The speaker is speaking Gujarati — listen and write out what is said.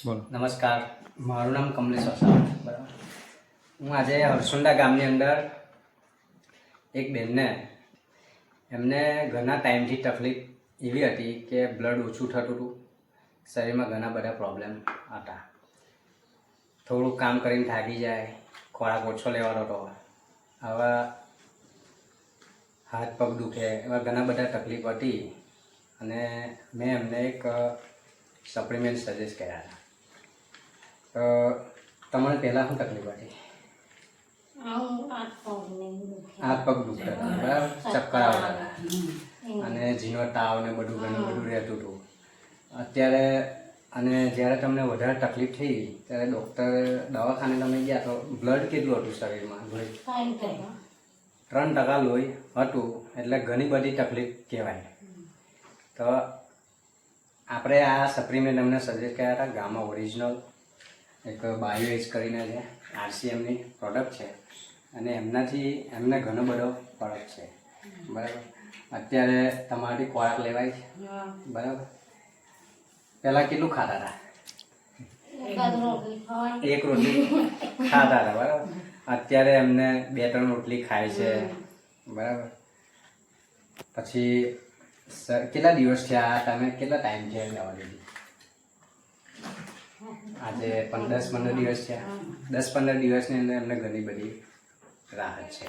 બોલો. નમસ્કાર, મારું નામ કમલેશ વસાવા. બરાબર. હું આજે હરસુંડા ગામની અંદર એક બેનને એમને ઘણા ટાઈમથી તકલીફ એવી હતી કે બ્લડ ઓછું થતું હતું, શરીરમાં ઘણા બધા પ્રોબ્લેમ હતા. થોડું કામ કરીને થાકી જાય, ખોરાક ઓછો લેવાનો હતો, આવા હાથ પગ દુખે, એવા ઘણા બધા તકલીફ હતી. અને મેં એમને એક સપ્લિમેન્ટ સજેસ્ટ કર્યા હતા. તો તમને પહેલાં શું તકલીફ હતી? હાથ પગ દુખતા હતા, બરાબર, ચક્કર આવતા હતા અને ઝીણો તાવ ને બધું ઘણું રહેતું હતું. અત્યારે અને જ્યારે તમને વધારે તકલીફ થઈ ત્યારે ડૉક્ટર દવાખાને તમે ગયા તો બ્લડ કેટલું હતું શરીરમાં? લોહી 3% લોહી હતું, એટલે ઘણી બધી તકલીફ કહેવાય. તો આપણે આ સપ્લિમેન્ટ અમને સજેસ્ટ કર્યા હતા. ગામા ઓરિજિનલ એક બાયોએજ કરીને છે, RCMની પ્રોડક્ટ છે અને એમને ઘણો બધો ફરક છે. બરાબર. અત્યારે તમારાથી ખોરાક લેવાય છે, બરાબર. પહેલાં કેટલું ખાતા હતા? એક રોટલી ખાતા હતા, બરાબર. અત્યારે એમને 2-3 રોટલી ખાય છે, બરાબર. પછી કેટલા દિવસ થયા? તમે કેટલા ટાઈમ છે દવા લીધી? આજે 10-15 દિવસ થયા. 10-15 દિવસની અંદર એમને ઘણી બધી રાહત છે.